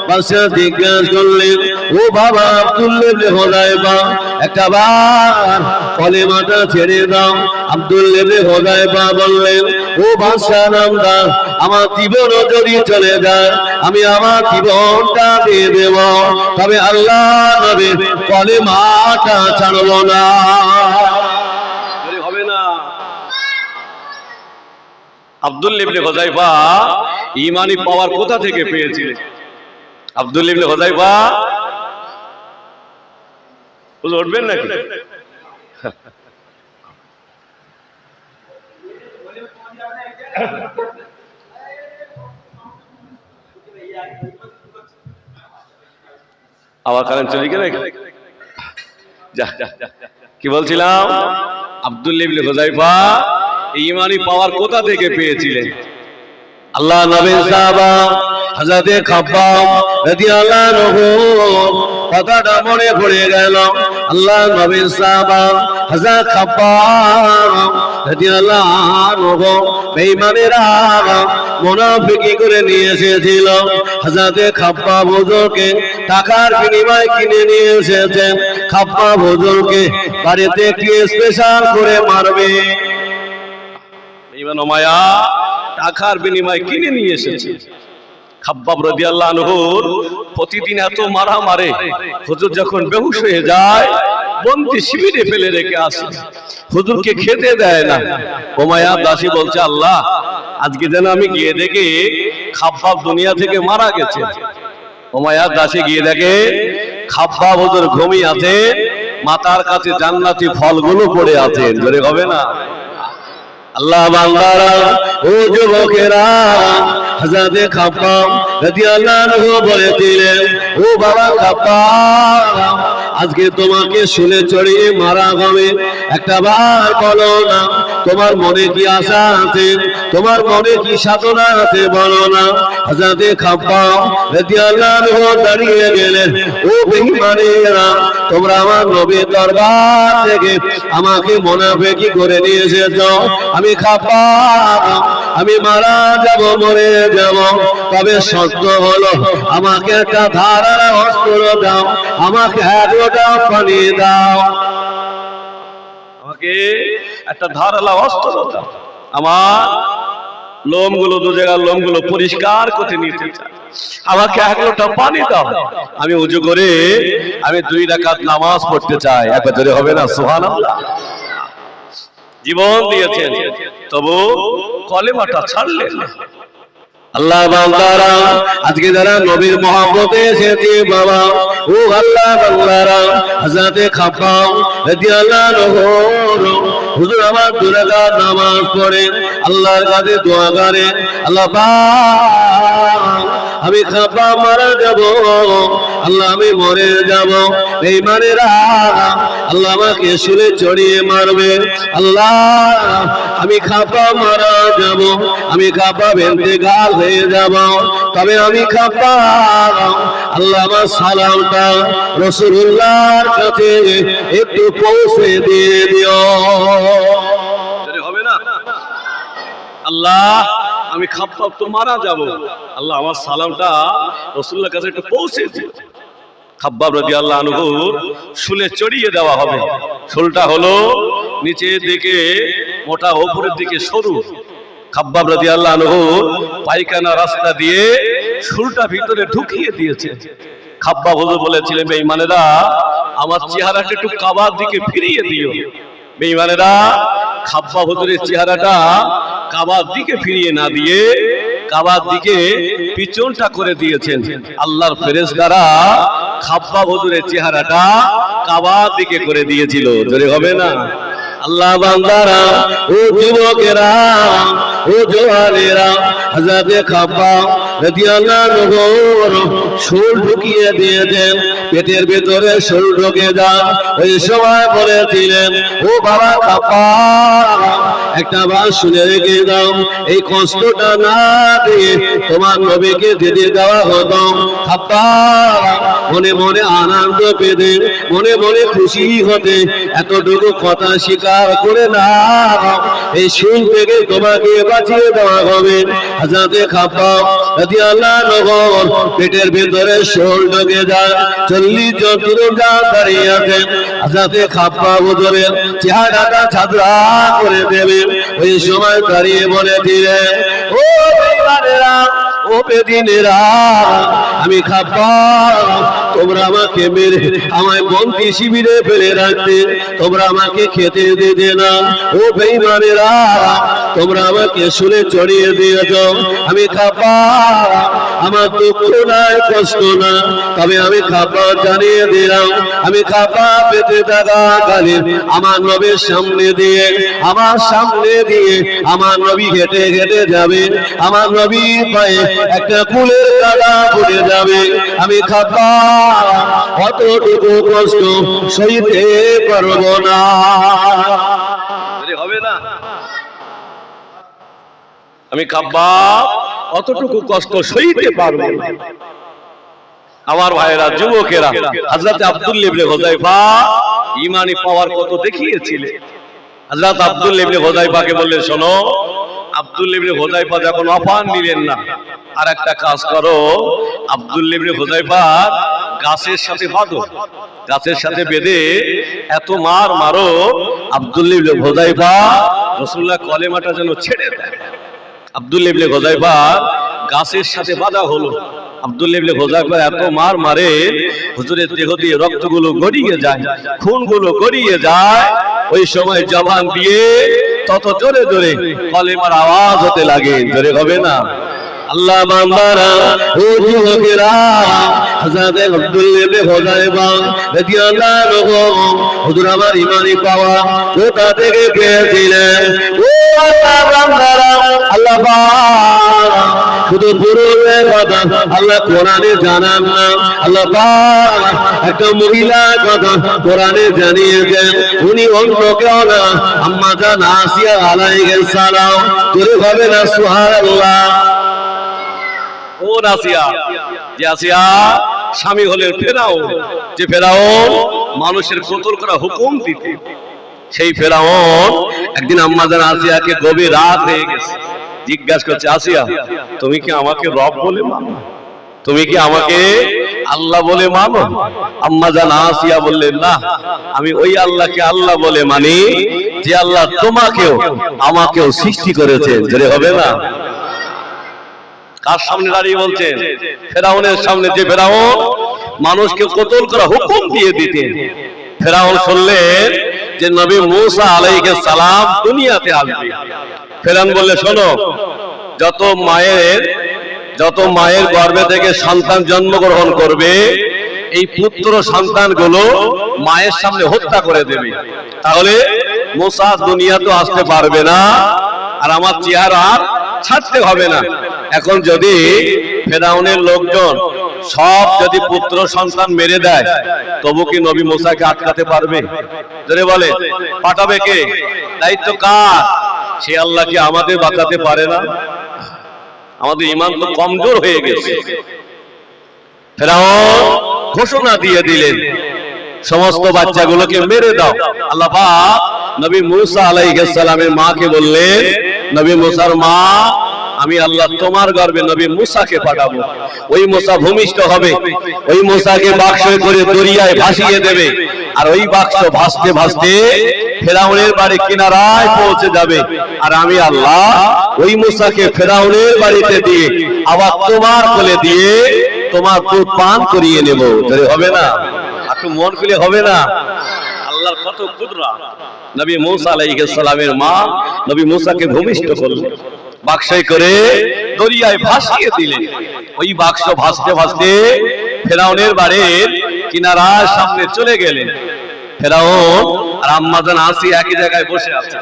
বাদশা জিজ্ঞাসা করলেন, ও বাবা আব্দুল্লাহ ইবনে হুযায়ফা, একবার কলেমাটা ছেড়ে দাও। আব্দুল্লাহ ইবনে হুযায়ফা বললেন, ও বাদশা নামদার, আমার জীবন যদি চলে যায় আমি আমার জীবনটা দিয়ে দেব, তবে আল্লাহ নবীর কলেমাটা ছাড়ব না। হবে না। আব্দুল্লাহ ইবনে হুযায়ফা ঈমানি পাওয়ার কোথা থেকে পেয়েছিলেন? আব্দুল্লাহ ইবনে হুযায়ফা উঠবেন নাকি? আবার কারেন্ট চলে গেল। কি বলছিলাম? আব্দুল্লাহ ইবনে হুযায়ফা ঈমানি পাওয়ার কোথা থেকে পেয়েছিলেন? আল্লাহ নবীর সাহাবা হযরত খাব্বাব রাদিয়াল্লাহু আনহু কথাটা মনে পড়ে গেল। আল্লাহ নবীর সাহাবা হযরত খাব্বাব রাদিয়াল্লাহু আনহু বেঈমানেরা মুনাফিকি করে নিয়ে এসেছিল। হযরত খাব্বাব হুজুরকে টাকার বিনিময়ে কিনে নিয়ে এসেছেন। খাব্বাব হুজুরকে বাড়িতে কি স্পেশাল করে মারবে, বেঈমান মায়া টাকার বিনিময়ে কিনে নিয়ে এসেছে। খাব্বাব রাদিয়াল্লাহু আনহুর প্রতিদিন এত মারা মারে, হুজুর যখন বেহুশ হয়ে যায় বন্দি শিবিরে ফেলে রেখে আসে, হুজুরকে খেতে দেয় না। উমাইয়া দাসী বলছে, আল্লাহ আজকে যেন আমি গিয়ে দেখি খাব্বাব দুনিয়া থেকে মারা গেছে। উমাইয়া দাসী গিয়ে দেখে খাব্বাব হুজুর ঘুমিয়ে আছে, মাথার কাছে জান্নাতি ফলগুলো পড়ে আছে। জোরে হবে না? আল্লাহ বান্দারা, ও যুবকেরা, হযরত খাব্বাব রাদিয়াল্লাহু আনহু বলেছিলেন, ও বাবা খাব্বাব, আজকে তোমাকে শুলে চড়িয়ে মারা হবে, একটা বার বলো না তোমার মনে কি আশা আছে, তোমার মনে কি সাধনা আছে, বলো না। হযরত খাব্বাব রাদিয়াল্লাহু আনহু দাঁড়িয়ে গেলেন, ও বেঈমানেরা, তোমরা আমার নবীর দরবার থেকে আমাকে মুনাফিকি করে নিয়ে এসেছো। আমি খাব্বাব, আমি মারা যাব, মরে যাব, তবে সত্য হলো আমাকে একটা ধারালো অস্ত্র দাও, আমাকে এক লোটা পানি দাও, আমাকে একটা ধারালো অস্ত্র দাও, আমার লোমগুলো, দু জায়গার লোমগুলো পরিষ্কার করতে নিতে চাই, আমাকে এক লোটা পানি দাও, আমি উজু করে আমি 2 রাকাত নামাজ পড়তে চাই। একবার জোরে হবে না সুবহানাল্লাহ? জীবন দিয়েছেন তবু কলেমাটা ছাড়লেন না। আল্লাহ বান্দারা, আজকে যারা নবীর মহব্বতে এসেছে বাবা, ও আল্লাহ বান্দারা, হযরত খাব্বাব রাদিয়াল্লাহু আনহু হুজুর আমার 2 রাকাত নামাজ পড়েন, আল্লাহর কাছে দোয়া করেন, আল্লাহ পাক আমি খাব্বাব মারা যাব, আল্লাহ আমি মরে যাব, বেঈমানেরা আল্লাহ আমাকে শুলে চড়িয়ে মারবে, আল্লাহ আমি খাব্বাব মারা যাব, আমি খাব্বাব ইন্তেকাল হয়ে যাব, তবে আমি খাব্বাব আল্লাহ আমার সালামটা রাসূলুল্লাহর কাছে একটু পৌঁছে দিয়ে দিও। হবে না? আল্লাহ আমি খাব্বাব তো মারা যাব, আল্লাহ আমার সালামটা রাসূলুল্লাহর কাছে একটু পৌঁছে দিও। খাব্বাব রাদিয়াল্লাহু আনহু শুলে চড়িয়ে দেওয়া হবে। শুলটা হলো নিচের দিকে মোটা, উপরের দিকে সরু। খাব্বাব রাদিয়াল্লাহু আনহু পায়খানা রাস্তা দিয়ে শুলটা ভিতরে ঢুকিয়ে দিয়েছে। খাব্বাব হুজুর বলেছিলেন, বেঈমানেরা আমার চেহারাটা একটু কাবার দিকে ফিরিয়ে দিও। বেঈমানেরা খাব্বাব হুজুরের চেহারাটা কাবার দিকে ফিরিয়ে না দিয়ে কাবার দিকে পিছনটা করে দিয়েছেন। আল্লাহর ফেরেশতারা খাব্বাব হুজুরের চেহারাটা কাবার দিকে করে দিয়েছিল। জোরে হবে না? আল্লাহ বান্দারা, ও যুবকেরা, ও জওয়ানেরা, হযরত খাব্বাব রাদিয়াল্লাহু আনহু শূল ঢুকিয়ে দিয়েছেন, পেটের ভেতরে শূল ঢুকে যায়। ওই সময় বলেছিলেন, ও বাবা খাব্বাব, একটা বার শুনে রেখে দাও, এই কষ্টটা না দিয়ে তোমার নবীকে যেতে দেওয়া হতো। খাব্বাব মনে মনে আনন্দ পেতে, মনে মনে খুশি হতে এতটুকু কথা স্বীকার করে না, এই শূল থেকে তোমাকে বাঁচিয়ে দেওয়া হবে। হযরত খাব্বাব রাদিয়াল্লাহু আনহু পেটের ভেতরে শূল ঢুকে যায়। 40 জন তিরঙ্গা দাঁড়িয়ে আছেন। হযরত খাব্বাব হুজুরের চেহারাটা ছাদরা করে দেবে। ওই সময় দাঁড়িয়ে বলেছিলেন, ও বেঈমানেরা, ও বেদিনেরা, আমি খাব্বাব, তোমরা আমাকে মেরে আমায় বন্দী শিবিরে ফেলে রাখতে, তোমরা আমাকে খেতে দিতে না। ও বেঈমানেরা, তোমরা আমাকে শুলে চড়িয়ে দিয়েছ। আমি খাব্বাব, আমার দুঃখ নাই, কষ্ট না, তবে আমি খাব্বাব জানিয়ে দিলাম, আমি খাব্বাব পেতে থাকাকালীন আমার নবীর সামনে দিয়ে আমার নবী হেঁটে হেঁটে যাবে। আমার নবীর পায়ে একটা ফুলের কাঁটা পড়ে যাবে। আমি খাব্বাব অতটুকু কষ্ট সইতে পারবো না। হবে না? আমি খাব্বাব অতটুকু কষ্ট সইতে পারবো না। আমার ভাইয়েরা, যুবকেরা, হযরত আব্দুল্লাহ ইবনে হুযায়ফা ঈমানি পাওয়ার কত দেখিয়েছিলেন। হযরত আব্দুল্লাহ ইবনে হুযায়ফাকে বললেন, শোনো, আব্দুল্লাহ ইবনে হুযায়ফা যখন অফান নিলেন না, আর একটা কাজ করো, আব্দুল্লাহ ইবনে হুযায়ফা গাছের সাথে বাঁধো, গাছের সাথে বেঁধে এত মারো, আব্দুল্লাহ ইবনে হুযায়ফা রাসূলুল্লাহ কলেমাটা যেন ছেড়ে দেয়। আব্দুল্লাহ ইবনে হুযায়ফা গাছের সাথে বাঁধা হলো। আব্দুল্লাহ ইবনে হুযায়ফা এত মারে, হুজুরের দেহ দিয়ে রক্তগুলো গড়িয়ে যায়, খুনগুলো গড়িয়ে যায়। ওই সময় জবান দিয়ে তত জোরে জোরে কলেমার আওয়াজ হতে লাগে। জোরে হবে না? আল্লাহ বান্দারা, ও যুবকেরা, হযরত আব্দুল্লাহ ইবনে হুযায়ফা রাদিয়াল্লাহু আনহু হুজুর আমার ঈমানি পাওয়া কোথা থেকে পেয়েছিলেন? ও আল্লাহ বান্দারা, আল্লাহ পাক শুধু পুরুষের কথা আল্লাহ কোরআনে জানান না, আল্লাহ পাক একটা মহিলার কথা কোরআনে জানিয়েছেন। উনি অন্য কেউ না, আম্মা জান আসিয়া আলাইহিস সালাম। তোরে হবে না সুবহানাল্লাহ? ও আসিয়া, যে আসিয়া স্বামী হলেন ফেরাউন, যে ফেরাউন মানুষের কতল করা হুকুম দিতে, সেই ফেরাউন একদিন আম্মা জান আসিয়াকে গভীর রাত হয়ে গেছে, জিজ্ঞাসা করছে, আসিয়া, তুমি কি আমাকে রব বলে মানো? তুমি কি আমাকে আল্লাহ বলে মানো? আম্মা জান আসিয়া বললেন, না, আমি ওই আল্লাহকে আল্লাহ বলে মানি যে আল্লাহ তোমাকেও আমাকেও সৃষ্টি করেছেন। জোরে হবে না? কার সামনে দাঁড়িয়ে বলছেন? ফেরাউনের সামনে, যে ফেরাউন মানুষকে কতল করা হুকুম দিয়ে দিতেন। ফেরাউন শুনলেন যে নবী মূসা আলাইহিস সালাম দুনিয়াতে আসবে। ফেরাউন বললে, শোনো, যত মায়ের গর্ভে থেকে সন্তান জন্মগ্রহণ করবে, এই পুত্র সন্তানগুলো মায়ের সামনে হত্যা করে দেবে, তাহলে মূসা দুনিয়াতে আসতে পারবে না, আর আমার চেহারা ছাড়তে হবে না। এখন যদি ফেরাউনের লোকজন সব যদি পুত্র সন্তান মেরে দেয়, তবু কি নবী মূসাকে আটকাতে পারবে? ধরে বলে, পাঠাবে কে? দায়িত্ব কার? সে আল্লাহ কি আমাদের বাঁচাতে পারে না? আমাদের ঈমান তো কমজোর হয়ে গেছে। ফেরাউন ঘোষণা দিয়ে দিলেন, সমস্ত বাচ্চাগুলোকে মেরে দাও। আল্লাহ পাক নবী মূসা আলাইহিস সালামের মাকে বললেন, নবী মূসার মা, আমি আল্লাহ তোমার গর্ভে নবী মূসাকে পাঠাবো। ওই মূসা ভূমিষ্ঠ হবে, ওই মূসাকে বাক্সে করে দরিয়ায় ভাসিয়ে দেবে, আর ওই বাক্স ভাসতে ভাসতে ফেরাউনের বাড়ি কিনারায় পৌঁছে যাবে, আর আমি আল্লাহ ওই মূসাকে ফেরাউনের বাড়িতে দিয়ে আবার তোমার কোলে দিয়ে তোমার দুধ পান করিয়ে নেব। হবে না? একটু মন খুলে হবে না? আল্লাহর কত কুদরত। নবী মূসা আলাইহিস সালামের মা নবী মূসাকে ভূমিষ্ঠ করলেন, বাক্সে করে দরিয়ায় ভাসিয়ে দিলেন। ওই বাক্স ভাসতে ভাসতে ফেরাউনের বাড়ির কিনারার সামনে চলে গেলেন। ফেরাউন আর আম্মা জান আসিয়া একই জায়গায় বসে আছে।